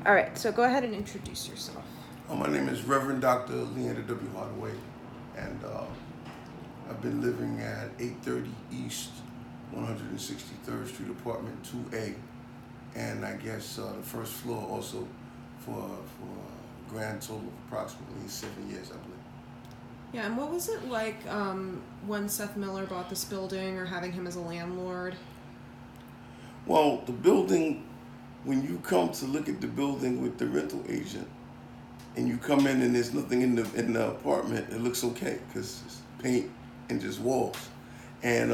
All right, so go ahead and introduce yourself. My name is Reverend Dr. Leander W. Hardaway, and I've been living at 830 East 163rd Street, Apartment 2A, and I guess the first floor also for a grand total of approximately 7 years, I believe. Yeah, and what was it like when Seth Miller bought this building or having him as a landlord? Well, the building, when you come to look at the building with the rental agent, and you come in and there's nothing in the apartment, it looks okay because it's paint and just walls. And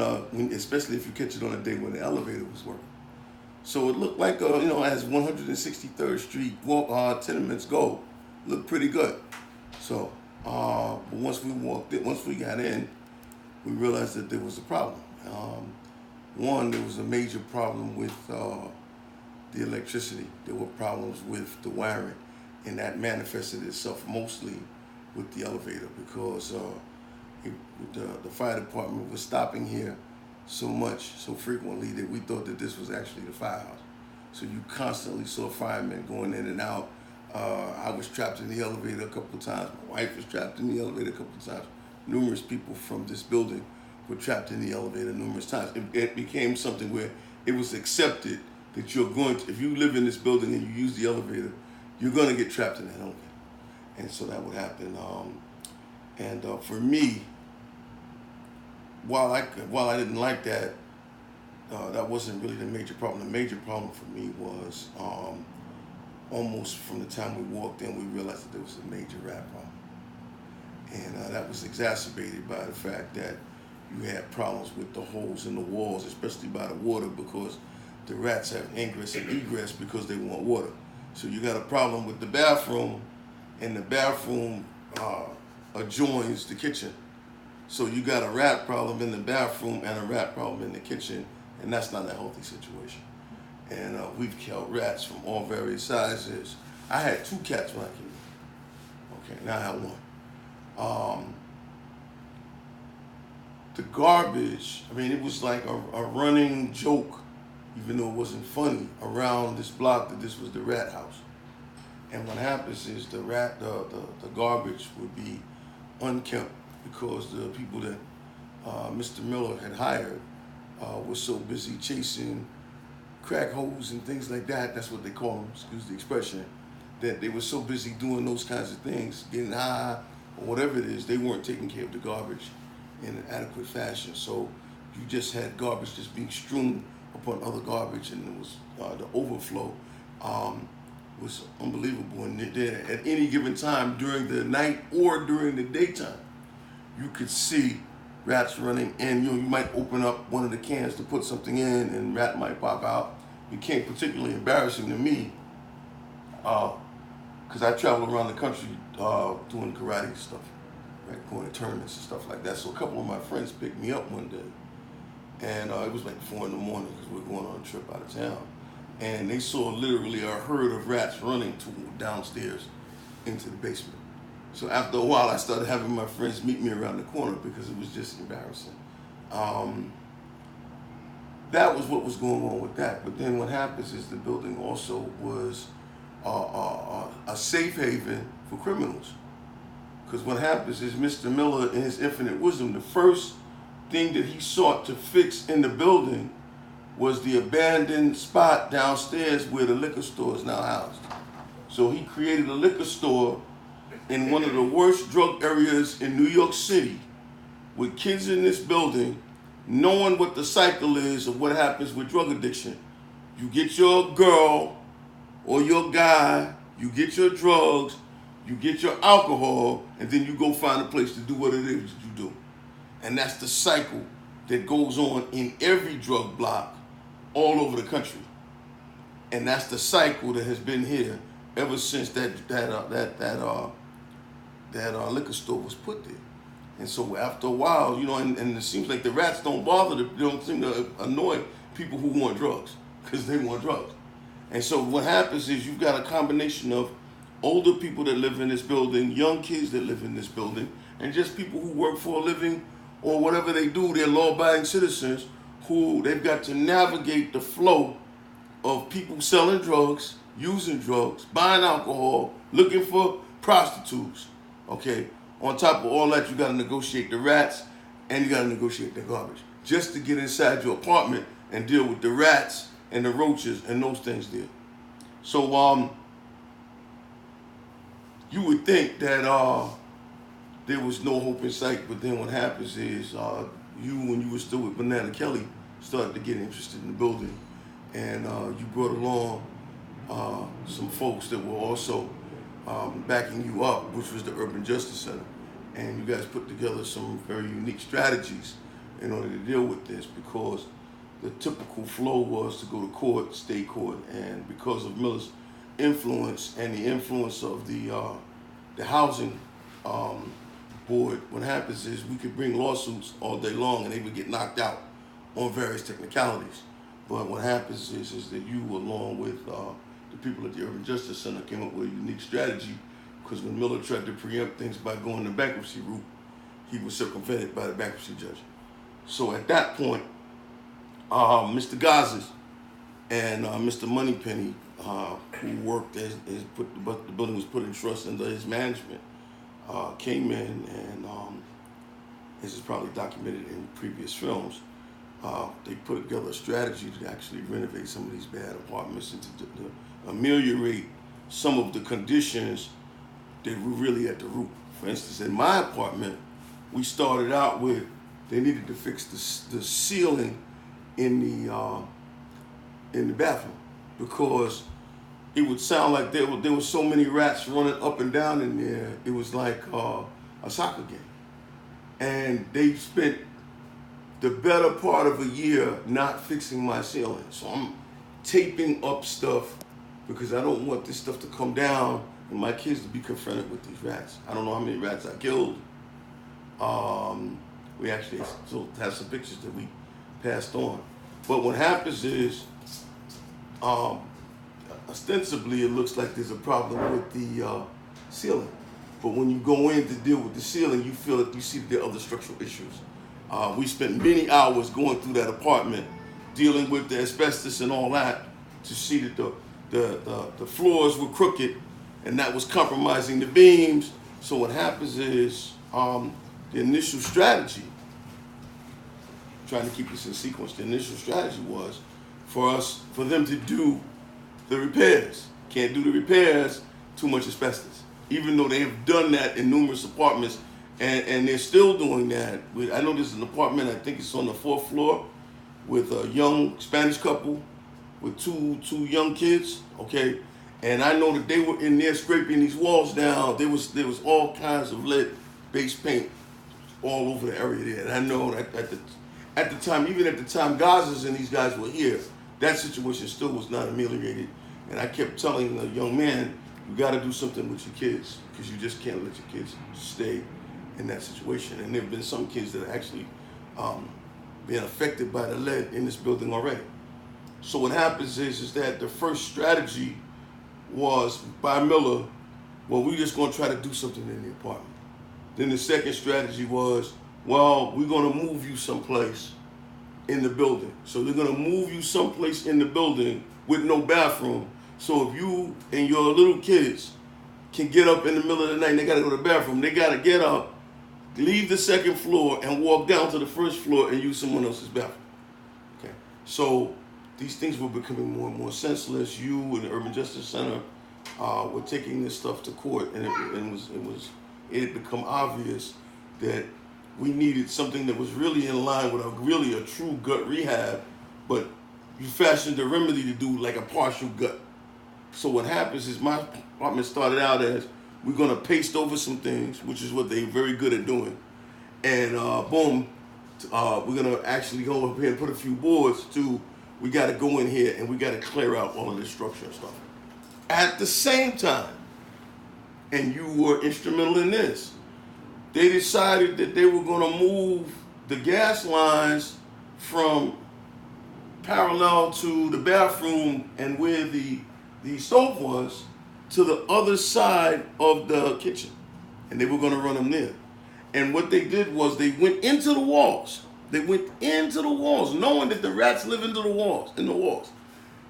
especially if you catch it on a day when the elevator was working. So it looked like, as 163rd Street tenements go, looked pretty good. So, but once we got in, we realized that there was a problem. One, there was a major problem with the electricity. There were problems with the wiring, and that manifested itself mostly with the elevator because the fire department was stopping here so frequently that we thought that this was actually the firehouse. So you constantly saw firemen going in and out. I was trapped in the elevator a couple of times. My wife was trapped in the elevator a couple of times. Numerous people from this building were trapped in the elevator numerous times. It became something where it was accepted that if you live in this building and you use the elevator, you're going to get trapped in that elevator. And so that would happen. For me, while I didn't like that, that wasn't really the major problem. The major problem for me was almost from the time we walked in, we realized that there was a major rat problem. And that was exacerbated by the fact that you had problems with the holes in the walls, especially by the water, because the rats have ingress and egress because they want water. So you got a problem with the bathroom, and the bathroom adjoins the kitchen. So you got a rat problem in the bathroom and a rat problem in the kitchen, and that's not a healthy situation. And we've killed rats from all various sizes. I had 2 cats when I came in. Okay, now I have 1. The garbage, it was like a running joke, even though it wasn't funny, around this block that this was the rat house. And what happens is the garbage would be unkempt because the people that Mr. Miller had hired were so busy chasing crack holes and things like that. That's what they call them, excuse the expression, that they were so busy doing those kinds of things, getting high or whatever it is, they weren't taking care of the garbage in an adequate fashion. So you just had garbage just being strewn upon other garbage, and it was the overflow was unbelievable. And at any given time during the night or during the daytime, you could see rats running in. You might open up one of the cans to put something in, and rat might pop out. It became particularly embarrassing to me because I traveled around the country doing karate stuff, right, going to tournaments and stuff like that. So a couple of my friends picked me up one day, and it was like 4 a.m. because we were going on a trip out of town. And they saw literally a herd of rats running downstairs into the basement. So after a while, I started having my friends meet me around the corner because it was just embarrassing. That was what was going on with that. But then what happens is the building also was a safe haven for criminals. Because what happens is Mr. Miller, in his infinite wisdom, the first thing that he sought to fix in the building was the abandoned spot downstairs where the liquor store is now housed. So he created a liquor store in one of the worst drug areas in New York City, with kids in this building knowing what the cycle is of what happens with drug addiction. You get your girl or your guy, you get your drugs, you get your alcohol, and then you go find a place to do what it is that you do. And that's the cycle that goes on in every drug block all over the country. And that's the cycle that has been here ever since that liquor store was put there. And so after a while, and it seems like the rats don't seem to annoy people who want drugs, because they want drugs. And so what happens is you've got a combination of older people that live in this building, young kids that live in this building, and just people who work for a living or whatever they do, they're law-abiding citizens who they've got to navigate the flow of people selling drugs using drugs, buying alcohol, looking for prostitutes. Okay, on top of all that, you got to negotiate the rats and you got to negotiate the garbage just to get inside your apartment and deal with the rats and the roaches and those things there. So you would think that there was no hope in sight, but then what happens is you, when you were still with Banana Kelly, started to get interested in the building, and you brought along some folks that were also backing you up, which was the Urban Justice Center, and you guys put together some very unique strategies in order to deal with this, because the typical flow was to go to court, state court, and because of Miller's influence and the influence of the housing board, what happens is we could bring lawsuits all day long and they would get knocked out on various technicalities. But what happens is that you, along with the people at the Urban Justice Center, came up with a unique strategy, because when Miller tried to preempt things by going the bankruptcy route, he was circumvented by the bankruptcy judge. So at that point, Mr. Gazas and Mr. Moneypenny, who worked but the building was put in trust under his management, came in and this is probably documented in previous films. They put together a strategy to actually renovate some of these bad apartments and to ameliorate some of the conditions that were really at the root. For instance, in my apartment, we started out with they needed to fix the ceiling in the bathroom, because it would sound like there were so many rats running up and down in there. It was like a soccer game. And they spent the better part of a year not fixing my ceiling. So I'm taping up stuff because I don't want this stuff to come down and my kids to be confronted with these rats. I don't know how many rats I killed. We actually still have some pictures that we passed on. But what happens is, ostensibly it looks like there's a problem with the ceiling. But when you go in to deal with the ceiling, you feel that you see that there are other structural issues. We spent many hours going through that apartment, dealing with the asbestos and all that, to see that the floors were crooked, and that was compromising the beams. So what happens is, the initial strategy, trying to keep this in sequence, the initial strategy was for them to do the repairs. Can't do the repairs, too much asbestos. Even though they've done that in numerous apartments, and they're still doing that. I know there's an apartment, I think it's on the 4th floor, with a young Spanish couple with two young kids, okay? And I know that they were in there scraping these walls down. There was all kinds of lead-based paint all over the area there. And I know that at the time, even at the time Gazas and these guys were here, that situation still was not ameliorated. And I kept telling the young man, you got to do something with your kids, because you just can't let your kids stay in that situation. And there have been some kids that are actually being affected by the lead in this building already. So what happens is that the first strategy was by Miller, well, we're just going to try to do something in the apartment. Then the second strategy was, well, we're going to move you someplace in the building. So they're going to move you someplace in the building with no bathroom. So if you and your little kids can get up in the middle of the night and they got to go to the bathroom, they got to get up, leave the 2nd floor, and walk down to the 1st floor and use someone else's bathroom. Okay. So these things were becoming more and more senseless. You and the Urban Justice Center were taking this stuff to court, and it had become obvious that we needed something that was really in line with a true gut rehab, but you fashioned a remedy to do like a partial gut. So what happens is my apartment started out as, we're going to paste over some things, which is what they're very good at doing. And boom, we're going to actually go up here and put a few boards to, we got to go in here and we got to clear out all of this structure and stuff. At the same time, and you were instrumental in this, they decided that they were going to move the gas lines from parallel to the bathroom and where the stove was to the other side of the kitchen. And they were going to run them there. And what they did was they went into the walls. They went into the walls, knowing that the rats live into the walls, in the walls.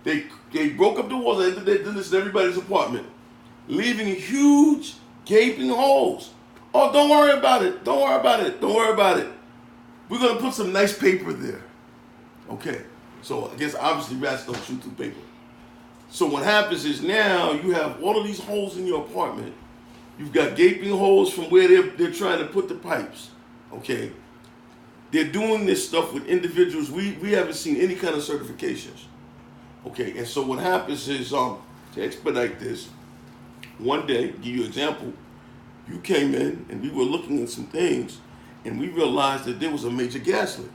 They they broke up the walls. They did this in everybody's apartment, leaving huge gaping holes. Oh, don't worry about it. Don't worry about it. Don't worry about it. We're gonna put some nice paper there. Okay. So I guess obviously rats don't shoot through paper. So what happens is now you have all of these holes in your apartment. You've got gaping holes from where they're trying to put the pipes. Okay. They're doing this stuff with individuals. We haven't seen any kind of certifications. Okay. And so what happens is to expedite this, one day, give you an example, you came in and we were looking at some things and we realized that there was a major gas leak.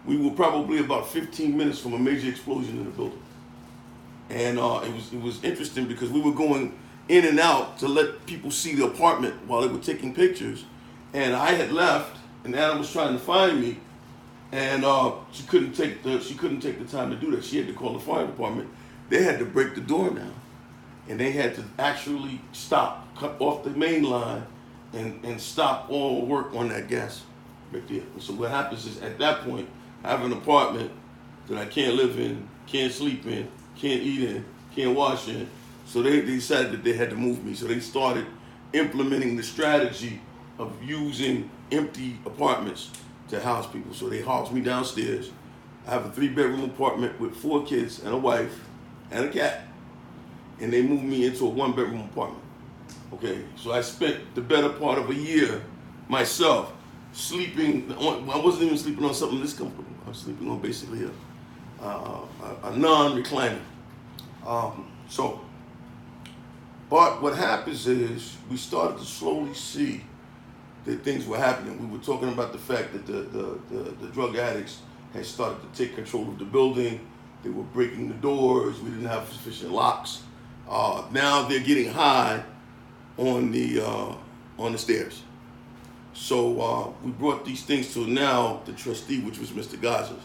We were probably about 15 minutes from a major explosion in the building. And it was interesting because we were going in and out to let people see the apartment while they were taking pictures. And I had left, and Anna was trying to find me, and she couldn't take the time to do that. She had to call the fire department. They had to break the door down, and they had to actually cut off the main line, and stop all work on that gas right there. And so what happens is at that point, I have an apartment that I can't live in, can't sleep in, can't eat in, can't wash in. So they decided that they had to move me. So they started implementing the strategy of using empty apartments to house people. So they housed me downstairs. I have a 3-bedroom apartment with 4 kids and a wife and a cat. And they moved me into a 1-bedroom apartment. Okay, so I spent the better part of a year myself sleeping on, I wasn't even sleeping on something this comfortable. I was sleeping on basically a non-recliner. But what happens is we started to slowly see that things were happening. We were talking about the fact that the drug addicts had started to take control of the building. They were breaking the doors. We didn't have sufficient locks. Now they're getting high on the stairs. So we brought these things to now the trustee, which was Mr. Gazas.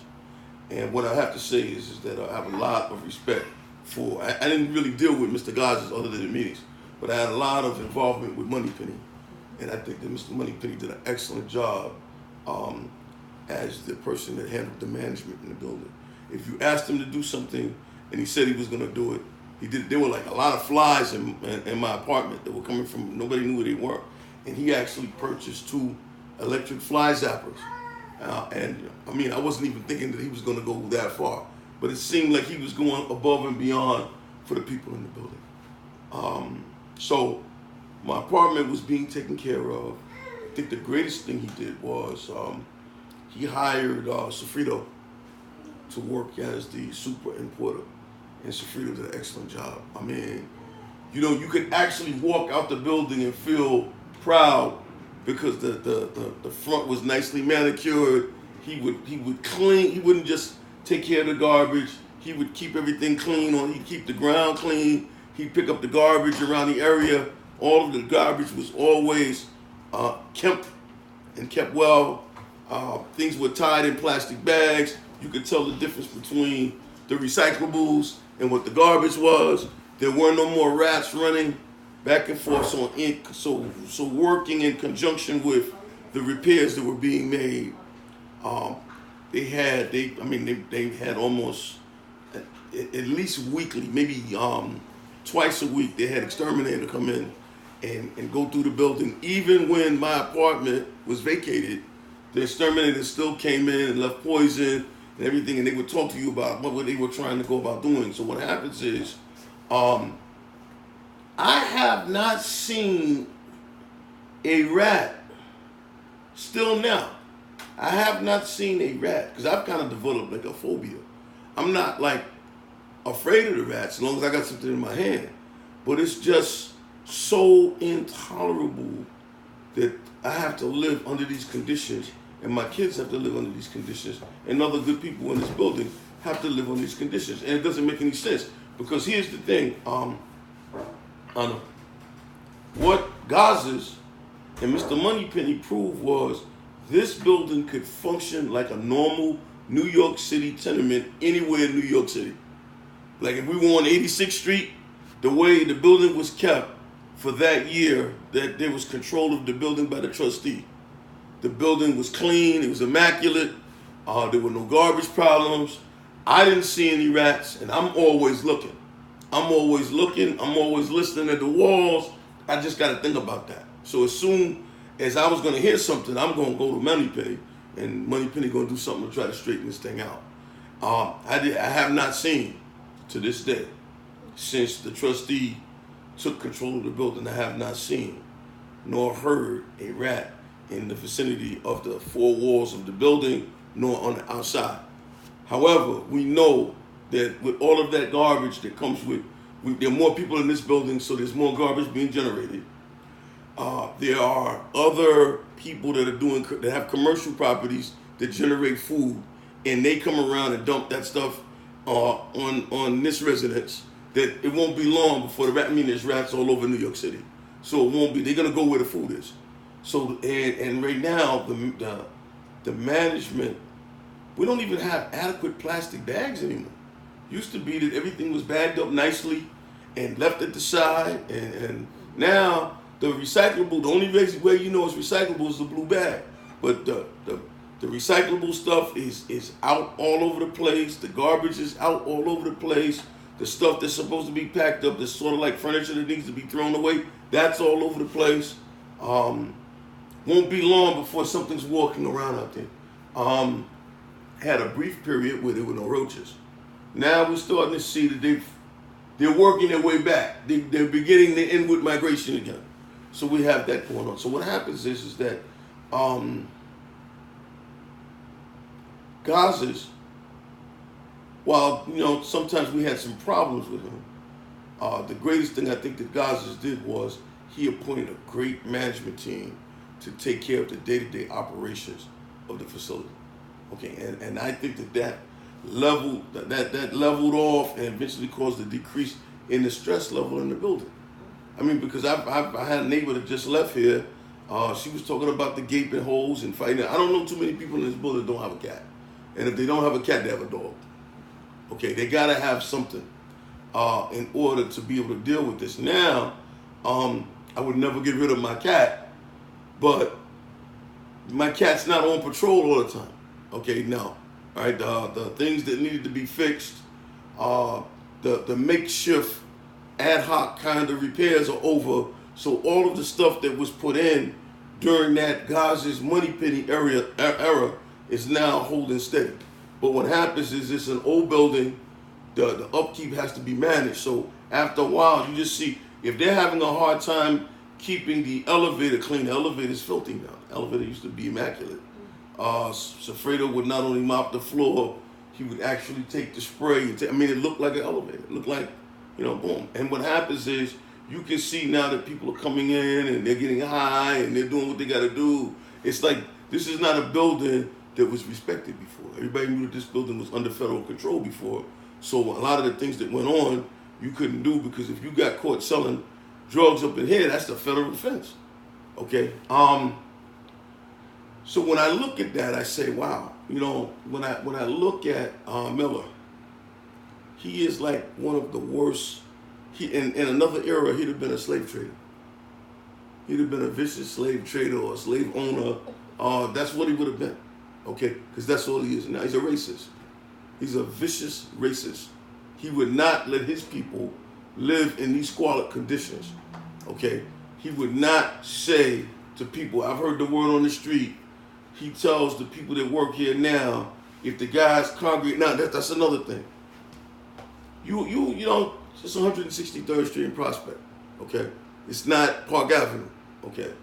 And what I have to say is that I have a lot of respect for, I didn't really deal with Mr. Gazas other than the meetings, but I had a lot of involvement with Moneypenny. And I think that Mr. Moneypenny did an excellent job as the person that handled the management in the building. If you asked him to do something and he said he was gonna do it, he did it. There were like a lot of flies in my apartment that were coming from, nobody knew who they were. And he actually purchased 2 electric fly zappers. And I mean, I wasn't even thinking that he was gonna go that far, but it seemed like he was going above and beyond for the people in the building. So my apartment was being taken care of. I think the greatest thing he did was he hired Sofrito to work as the super importer. And Sofrito did an excellent job. I mean, you know, you could actually walk out the building and feel proud because the front was nicely manicured. He would clean. He wouldn't just take care of the garbage. He would keep everything clean. He'd keep the ground clean. He'd pick up the garbage around the area. All of the garbage was always kept well. Things were tied in plastic bags. You could tell the difference between the recyclables and what the garbage was. There were no more rats running back and forth. So working in conjunction with the repairs that were being made, they had almost at least weekly, maybe twice a week, they had exterminator come in and go through the building. Even when my apartment was vacated, the exterminator still came in and left poison and everything, and they would talk to you about what they were trying to go about doing. So what happens is, I have not seen a rat, still now, I have not seen a rat, because I've kind of developed like a phobia. I'm not like afraid of the rats as long as I got something in my hand, but it's just so intolerable that I have to live under these conditions, and my kids have to live under these conditions, and other good people in this building have to live under these conditions. And it doesn't make any sense, because here's the thing, what Gazas and Mr. Moneypenny proved was this building could function like a normal New York City tenement anywhere in New York City. Like if we were on 86th Street, the way the building was kept for that year, that there was control of the building by the trustee. The building was clean, it was immaculate, there were no garbage problems. I didn't see any rats, and I'm always looking. I'm always looking. I'm always listening at the walls. I just got to think about that. So as soon as I was going to hear something, I'm going to go to Moneypenny, and Moneypenny going to do something to try to straighten this thing out. I have not seen to this day, since the trustee took control of the building, I have not seen nor heard a rat in the vicinity of the four walls of the building, nor on the outside. However, we know that with all of that garbage that comes with, there are more people in this building, so there's more garbage being generated. There are other people that have commercial properties that generate food, and they come around and dump that stuff on this residence. That it won't be long before there's rats all over New York City, so it won't be. They're gonna go where the food is. So and right now the management, we don't even have adequate plastic bags anymore. Used to be that everything was bagged up nicely and left at the side, and now the recyclable, the only way you know it's recyclable is the blue bag. But the recyclable stuff is out all over the place. The garbage is out all over the place. The stuff that's supposed to be packed up, that's sort of like furniture that needs to be thrown away, that's all over the place. Won't be long before something's walking around out there. Had a brief period where there were no roaches. Now we're starting to see that they're working their way back. They're beginning the inward migration again. So we have that going on. So what happens is that Gazas, while sometimes we had some problems with him, the greatest thing I think that Gazas did was he appointed a great management team to take care of the day-to-day operations of the facility. Okay, and I think that leveled off and eventually caused a decrease in the stress level in the building. I mean, because I had a neighbor that just left here. She was talking about the gaping holes and fighting. I don't know too many people in this building that don't have a cat. And if they don't have a cat, they have a dog. Okay, they gotta have something in order to be able to deal with this. Now, I would never get rid of my cat, but my cat's not on patrol all the time. Okay, no. All right, the things that needed to be fixed, the makeshift ad hoc kind of repairs are over. So all of the stuff that was put in during that Gazas Moneypenny era is now holding steady. But what happens is it's an old building, the upkeep has to be managed. So after a while, you just see, if they're having a hard time keeping the elevator clean, the elevator's filthy now. The elevator used to be immaculate. Safredo would not only mop the floor, he would actually take the spray. It looked like an elevator. It looked like, boom. And what happens is, you can see now that people are coming in and they're getting high and they're doing what they got to do. It's like, this is not a building that was respected before. Everybody knew that this building was under federal control before. So a lot of the things that went on, you couldn't do, because if you got caught selling drugs up in here, that's a federal offense. Okay? So when I look at that, I say, wow, when I look at Miller, he is like one of the worst. In another era, he'd have been a slave trader. He'd have been a vicious slave trader or a slave owner. That's what he would have been, okay? Because that's all he is now. He's a racist. He's a vicious racist. He would not let his people live in these squalid conditions, okay? He would not say to people, I've heard the word on the street. He tells the people that work here now, if the guys congregate, now that's another thing. It's 163rd Street in Prospect, okay? It's not Park Avenue, okay?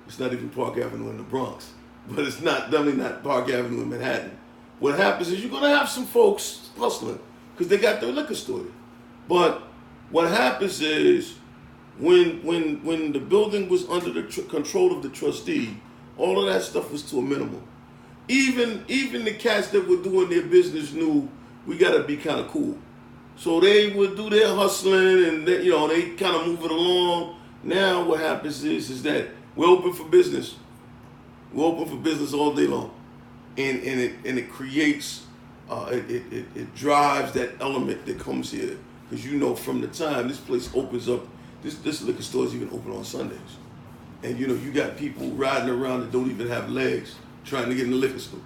It's not even Park Avenue in the Bronx, but it's definitely not Park Avenue in Manhattan. What happens is you're gonna have some folks hustling because they got their liquor store. But what happens is when the building was under the control of the trustee, all of that stuff was to a minimum. Even the cats that were doing their business knew we gotta be kind of cool. So they would do their hustling and they kind of move it along. Now what happens is that we're open for business. We're open for business all day long. And it creates, it drives that element that comes here. Because from the time this place opens up, this liquor store is even open on Sundays. And you got people riding around that don't even have legs trying to get in the liquor store.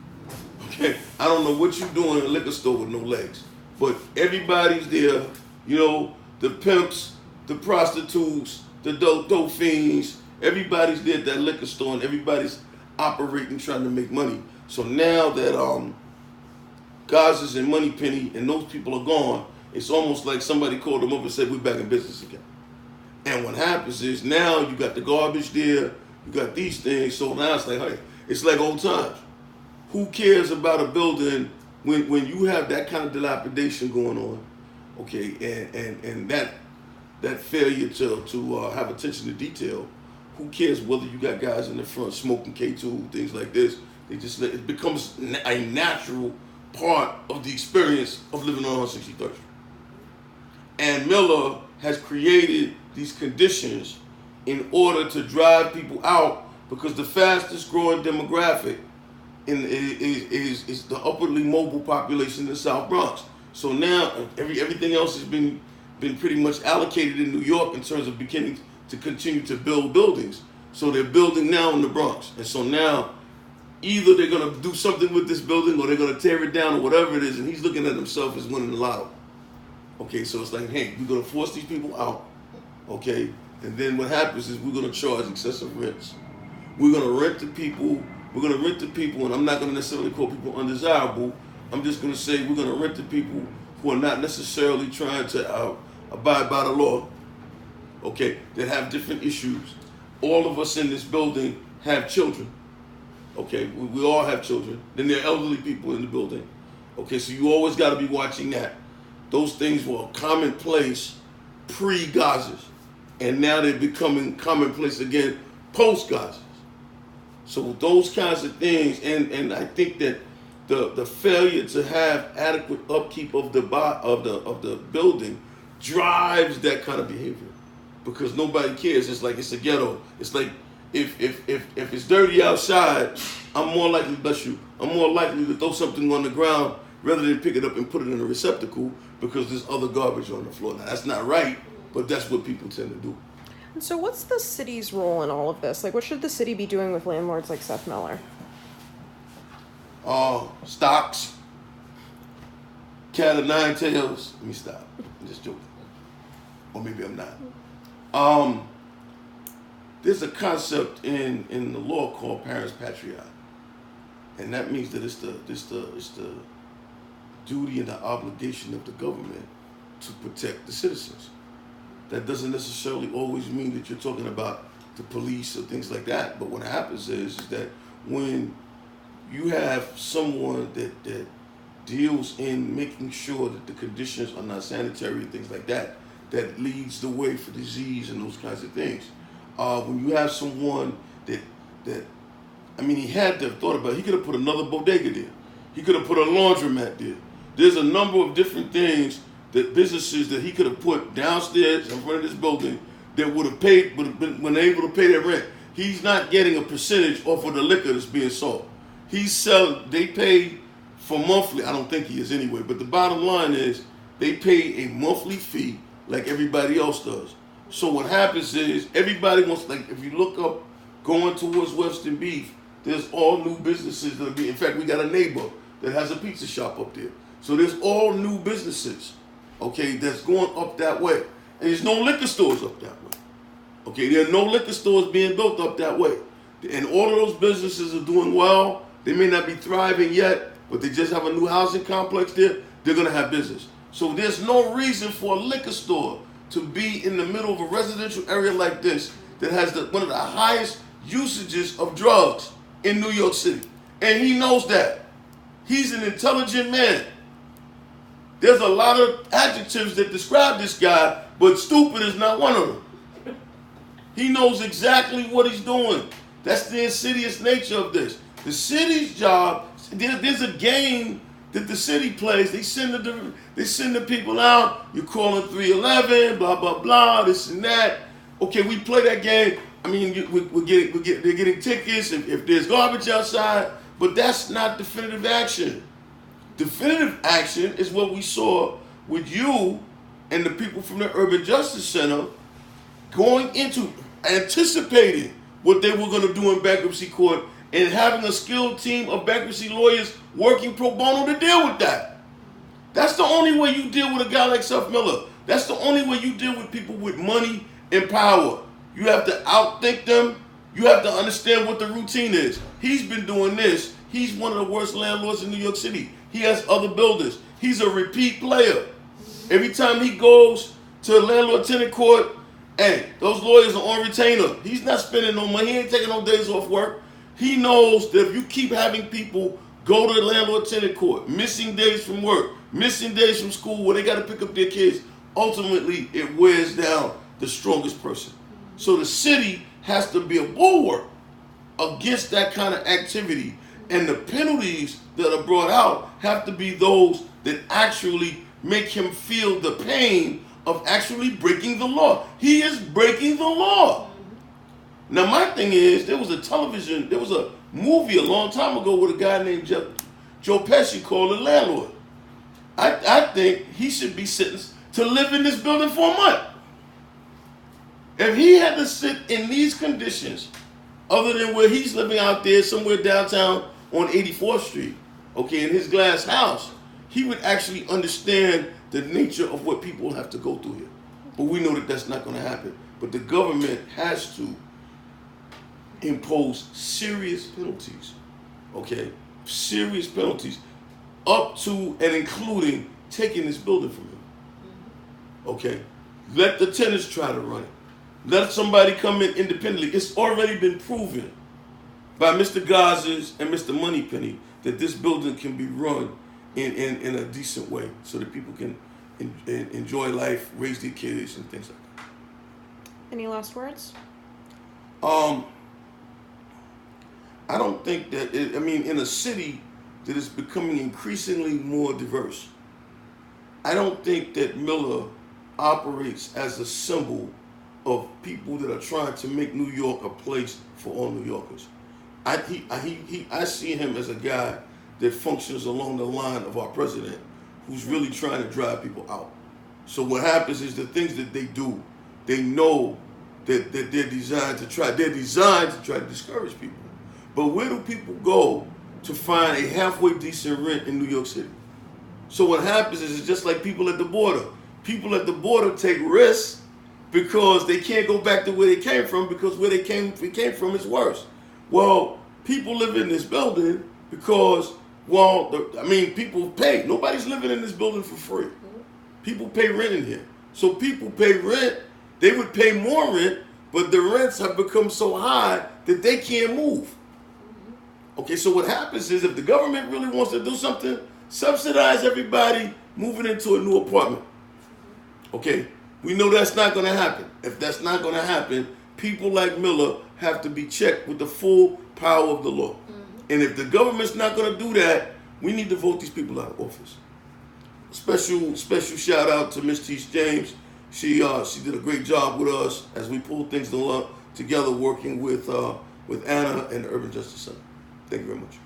Okay? I don't know what you're doing in a liquor store with no legs. But everybody's there, the pimps, the prostitutes, the dope fiends. Everybody's there at that liquor store, and everybody's operating, trying to make money. So now that Gaza's and Moneypenny and those people are gone, it's almost like somebody called them up and said, we're back in business again. And what happens is now you got the garbage there, you got these things, so now it's like, hey, it's like old times. Who cares about a building when you have that kind of dilapidation going on, okay, and that failure to have attention to detail? Who cares whether you got guys in the front smoking K2, things like this? It becomes a natural part of the experience of living on 163rd Street. And Miller has created these conditions in order to drive people out, because the fastest growing demographic is the upwardly mobile population in the South Bronx. So now everything else has been pretty much allocated in New York in terms of beginning to continue to build buildings. So they're building now in the Bronx. And so now either they're going to do something with this building or they're going to tear it down or whatever it is, and he's looking at himself as winning the lotto. Okay, so it's like, hey, we're going to force these people out, okay? And then what happens is we're going to charge excessive rents. We're going to rent to people. We're going to rent to people, and I'm not going to necessarily call people undesirable. I'm just going to say we're going to rent to people who are not necessarily trying to abide by the law, okay, that have different issues. All of us in this building have children, okay? We all have children. Then there are elderly people in the building, okay? So you always got to be watching that. Those things were commonplace pre-Gazas, and now they're becoming commonplace again post-Gazas. So those kinds of things, and I think that the failure to have adequate upkeep of the building drives that kind of behavior, because nobody cares. It's like it's a ghetto. It's like if it's dirty outside, I'm more likely to throw something on the ground rather than pick it up and put it in a receptacle because there's other garbage on the floor. Now that's not right, but that's what people tend to do. And so what's the city's role in all of this? Like, what should the city be doing with landlords like Seth Miller? Stocks. Cat of nine tails. Let me stop. I'm just joking. Or maybe I'm not. There's a concept in the law called parens patriae. And that means that it's the duty and the obligation of the government to protect the citizens. That doesn't necessarily always mean that you're talking about the police or things like that. But what happens is that when you have someone that deals in making sure that the conditions are not sanitary and things like that, that leads the way for disease and those kinds of things. When you have someone that he had to have thought about it. He could have put another bodega there. He could have put a laundromat there. There's a number of different things that businesses that he could have put downstairs in front of this building that would have been able to pay their rent. He's not getting a percentage off of the liquor that's being sold. They pay for monthly. I don't think he is anyway, but the bottom line is they pay a monthly fee like everybody else does. So what happens is everybody wants, like if you look up going towards Western Beef, there's all new businesses that'll be, in fact, we got a neighbor that has a pizza shop up there. So there's all new businesses, okay, that's going up that way. And there's no liquor stores up that way. Okay, there are no liquor stores being built up that way. And all of those businesses are doing well. They may not be thriving yet, but they just have a new housing complex there. They're going to have business. So there's no reason for a liquor store to be in the middle of a residential area like this that has one of the highest usages of drugs in New York City. And he knows that. He's an intelligent man. There's a lot of adjectives that describe this guy, but stupid is not one of them. He knows exactly what he's doing. That's the insidious nature of this. The city's job, there's a game that the city plays. They send the people out. You're calling 311, blah, blah, blah, this and that. Okay, we play that game. I mean, they're getting tickets if there's garbage outside, but that's not definitive action. Definitive action is what we saw with you and the people from the Urban Justice Center going into anticipating what they were going to do in bankruptcy court and having a skilled team of bankruptcy lawyers working pro bono to deal with that. That's the only way you deal with a guy like Seth Miller. That's the only way you deal with people with money and power. You have to outthink them. You have to understand what the routine is. He's been doing this. He's one of the worst landlords in New York City. He has other builders. He's a repeat player. Every time he goes to landlord-tenant court, hey, those lawyers are on retainer. He's not spending no money. He ain't taking no days off work. He knows that if you keep having people go to the landlord-tenant court, missing days from work, missing days from school where they got to pick up their kids, ultimately it wears down the strongest person. So the city has to be a bulwark against that kind of activity. And the penalties that are brought out have to be those that actually make him feel the pain of actually breaking the law. He is breaking the law. Now my thing is, there was a movie a long time ago with a guy named Joe Pesci called The Landlord. I think he should be sentenced to live in this building for a month. If he had to sit in these conditions, other than where he's living out there somewhere downtown on 84th Street, okay, in his glass house, he would actually understand the nature of what people have to go through here. But we know that that's not going to happen. But the government has to impose serious penalties, okay? Serious penalties up to and including taking this building from him, okay? Let the tenants try to run it. Let somebody come in independently. It's already been proven by Mr. Gazas and Mr. Moneypenny that this building can be run in a decent way so that people can enjoy life, raise their kids, and things like that. Any last words? I don't think that, in a city that is becoming increasingly more diverse, I don't think that Miller operates as a symbol of people that are trying to make New York a place for all New Yorkers. I see him as a guy that functions along the line of our president, who's really trying to drive people out. So what happens is the things that they do, they know that they're designed to try to discourage people. But where do people go to find a halfway decent rent in New York City? So what happens is it's just like people at the border. People at the border take risks because they can't go back to where they came from, because where they came from is worse. Well, people live in this building because, people pay. Nobody's living in this building for free. People pay rent in here. So people pay rent. They would pay more rent, but the rents have become so high that they can't move. Okay, so what happens is if the government really wants to do something, subsidize everybody moving into a new apartment. Okay, we know that's not going to happen. If that's not going to happen, people like Miller have to be checked with the full power of the law. And if the government's not going to do that, we need to vote these people out of office. Special shout out to Miss Teach James. She did a great job with us as we pulled things together, working with Anna and the Urban Justice Center. Thank you very much.